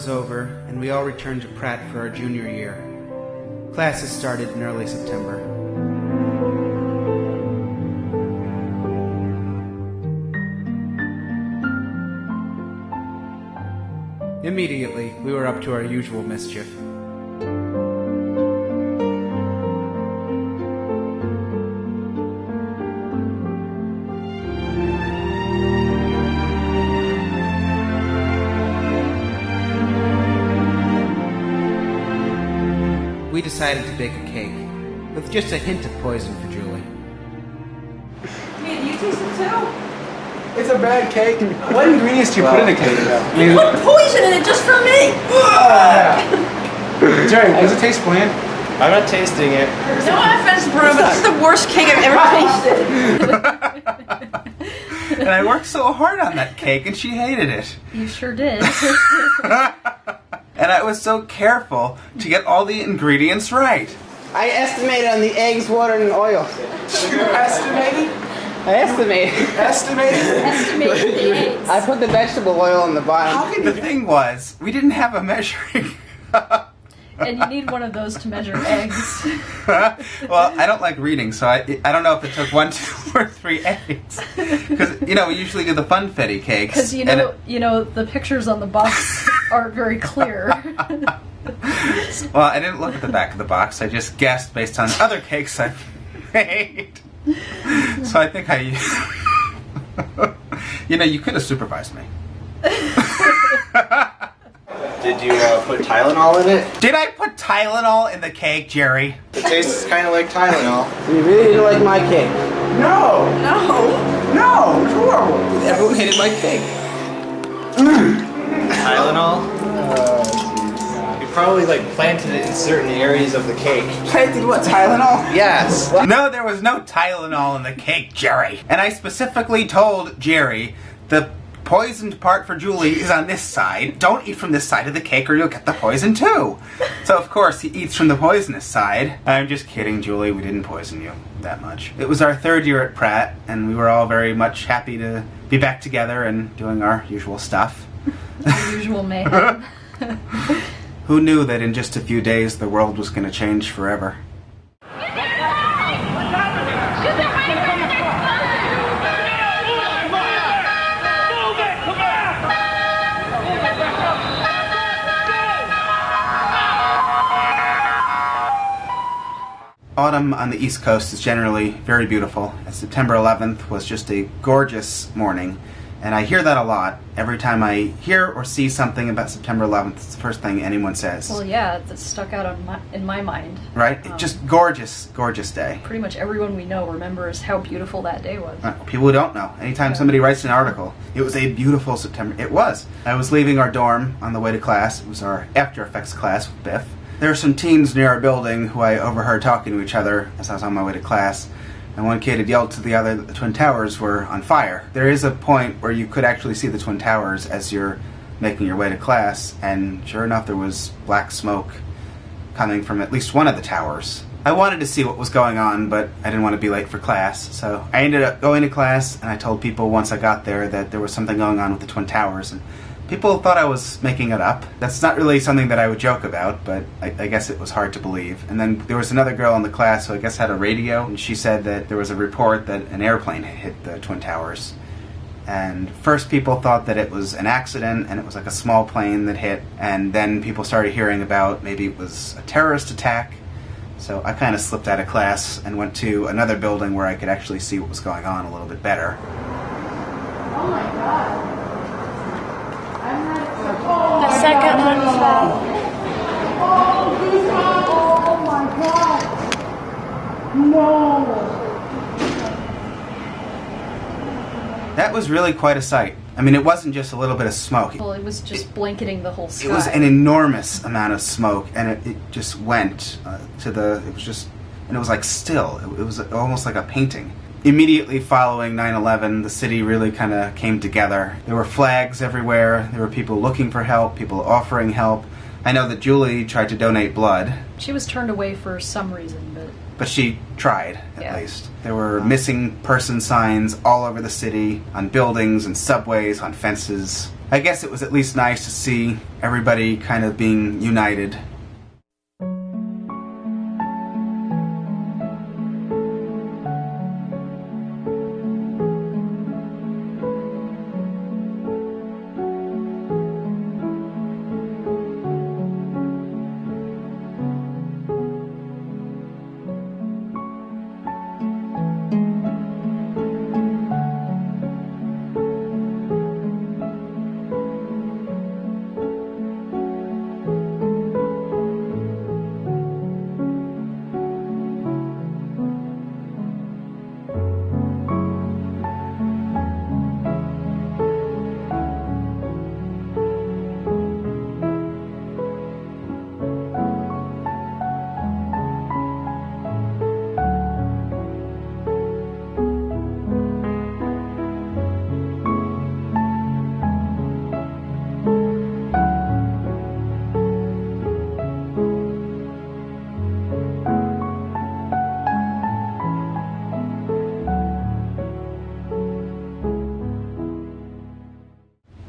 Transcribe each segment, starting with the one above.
was over, and we all returned to Pratt for our junior year. Classes started in early September. Immediately, we were up to our usual mischief. We decided to bake a cake, with just a hint of poison for Julie. Man, you taste it too? It's a bad cake. What ingredients do you put in a cake? You put poison in it just for me! Jerry, does it taste bland? I'm not tasting it. No offense, Bruno, but this is the worst cake I've ever tasted. And I worked so hard on that cake, and she hated it. You sure did. And I was so careful to get all the ingredients right. I estimated on the eggs, water, and oil. You estimated? I estimated. Estimated the eggs. I put the vegetable oil on the bottom. The thing was, we didn't have a measuring cup. And you need one of those to measure eggs. Well, I don't like reading, so I don't know if it took 1, 2, or 3 eggs. Because, we usually do the funfetti cakes. Because, the pictures on the box aren't very clear. Well, I didn't look at the back of the box. I just guessed based on other cakes I've made. So I think you could have supervised me. Did you put Tylenol in it? Did I put Tylenol in the cake, Jerry? It tastes kind of like Tylenol. You really didn't like my cake. No! No! It's horrible. Everyone hated my cake. Tylenol? You probably planted it in certain areas of the cake. Planted what, Tylenol? Yes. No, there was no Tylenol in the cake, Jerry. And I specifically told Jerry the poisoned part for Julie is on this side. Don't eat from this side of the cake or you'll get the poison too. So of course he eats from the poisonous side. I'm just kidding, Julie. We didn't poison you that much. It was our 3rd year at Pratt, and we were all very much happy to be back together and doing our usual stuff. Our usual mayhem. Who knew that in just a few days the world was going to change forever? Autumn on the East Coast is generally very beautiful, and September 11th was just a gorgeous morning, and I hear that a lot. Every time I hear or see something about September 11th, it's the first thing anyone says. Well, yeah, that's stuck out in my mind. Right? Just gorgeous, gorgeous day. Pretty much everyone we know remembers how beautiful that day was. People who don't know. Anytime somebody writes an article, it was a beautiful September. It was. I was leaving our dorm on the way to class. It was our After Effects class with Biff. There were some teens near our building who I overheard talking to each other as I was on my way to class, and one kid had yelled to the other that the Twin Towers were on fire. There is a point where you could actually see the Twin Towers as you're making your way to class, and sure enough there was black smoke coming from at least one of the towers. I wanted to see what was going on, but I didn't want to be late for class, so I ended up going to class, and I told people once I got there that there was something going on with the Twin Towers, and people thought I was making it up. That's not really something that I would joke about, but I guess it was hard to believe. And then there was another girl in the class who I guess had a radio, and she said that there was a report that an airplane had hit the Twin Towers. And first people thought that it was an accident, and it was like a small plane that hit, and then people started hearing about maybe it was a terrorist attack. So I kind of slipped out of class and went to another building where I could actually see what was going on a little bit better. Oh my god. The second one fell. Oh my god. No. That was really quite a sight. I mean, it wasn't just a little bit of smoke. Well, it was just blanketing the whole sky. It was an enormous amount of smoke, and it just went it was like still. It was almost like a painting. Immediately following 9/11, the city really kind of came together. There were flags everywhere. There were people looking for help, people offering help. I know that Julie tried to donate blood. She was turned away for some reason, But she tried, at least. There were missing person signs all over the city, on buildings and subways, on fences. I guess it was at least nice to see everybody kind of being united.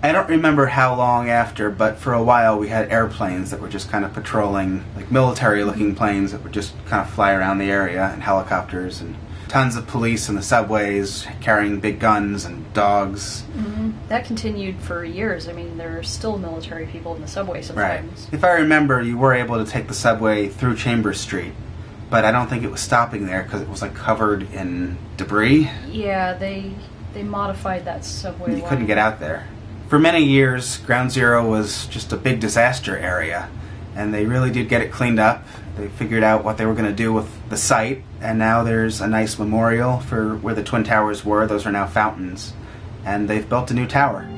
I don't remember how long after, but for a while we had airplanes that were just kind of patrolling, like military-looking planes that would just kind of fly around the area, and helicopters, and tons of police in the subways carrying big guns and dogs. Mm-hmm. That continued for years. I mean, there are still military people in the subway sometimes. Right. If I remember, you were able to take the subway through Chambers Street, but I don't think it was stopping there because it was like covered in debris. Yeah, they modified that subway You line. couldn't get out there. For many years, Ground Zero was just a big disaster area, and they really did get it cleaned up. They figured out what they were going to do with the site, and now there's a nice memorial for where the Twin Towers were. Those are now fountains, and they've built a new tower.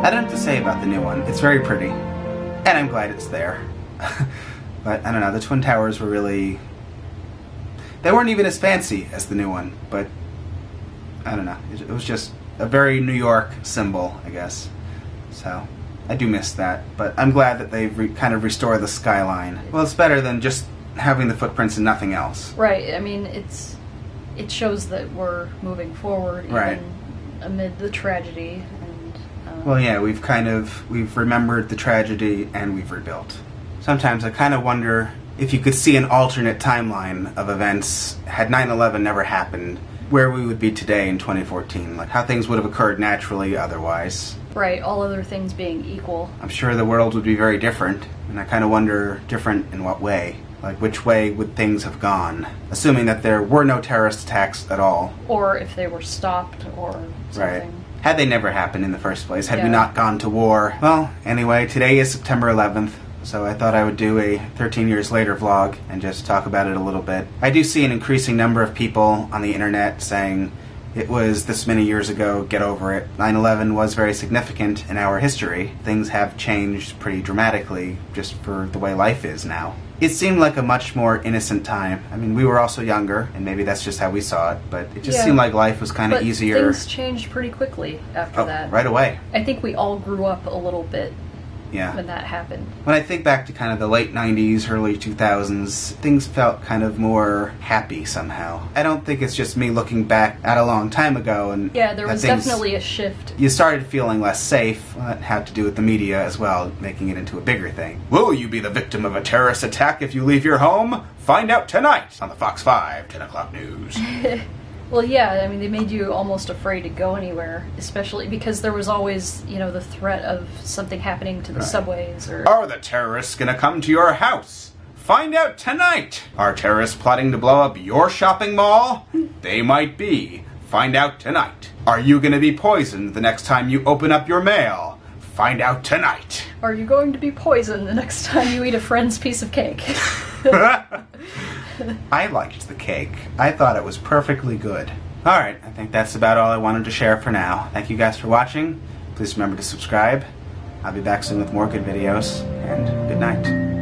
I don't have to say about the new one. It's very pretty, and I'm glad it's there. But I don't know, the Twin Towers were really... They weren't even as fancy as the new one, but I don't know. It was just a very New York symbol, I guess. So I do miss that, but I'm glad that they've kind of restored the skyline. Well, it's better than just having the footprints and nothing else. Right. I mean, it shows that we're moving forward, Right. even amid the tragedy. Well, yeah, we've remembered the tragedy and we've rebuilt. Sometimes I kind of wonder if you could see an alternate timeline of events had 9/11 never happened, where we would be today in 2014, like how things would have occurred naturally otherwise. Right, all other things being equal. I'm sure the world would be very different, and I kind of wonder different in what way. Like, which way would things have gone? Assuming that there were no terrorist attacks at all. Or if they were stopped or something. Right. Had they never happened in the first place, had we Yeah. not gone to war. Well, anyway, today is September 11th, so I thought I would do a 13 years later vlog and just talk about it a little bit. I do see an increasing number of people on the internet saying, it was this many years ago, get over it. 9/11 was very significant in our history. Things have changed pretty dramatically just for the way life is now. It seemed like a much more innocent time. I mean, we were also younger, and maybe that's just how we saw it, but it just Yeah. seemed like life was kind of But easier. things changed pretty quickly after that. Right away. I think we all grew up a little bit Yeah. when that happened. When I think back to kind of the late 90s, early 2000s, things felt kind of more happy somehow. I don't think it's just me looking back at a long time ago and Yeah, there that was things- definitely a shift. You started feeling less safe. Well, that had to do with the media as well, making it into a bigger thing. Will you be the victim of a terrorist attack if you leave your home? Find out tonight on the Fox 5 10 o'clock news. Well, yeah, I mean, they made you almost afraid to go anywhere, especially because there was always, the threat of something happening to the Right. subways or... Are the terrorists gonna come to your house? Find out tonight! Are terrorists plotting to blow up your shopping mall? They might be. Find out tonight. Are you gonna be poisoned the next time you open up your mail? Find out tonight. Are you going to be poisoned the next time you eat a friend's piece of cake? I liked the cake. I thought it was perfectly good. Alright, I think that's about all I wanted to share for now. Thank you guys for watching. Please remember to subscribe. I'll be back soon with more good videos, and good night.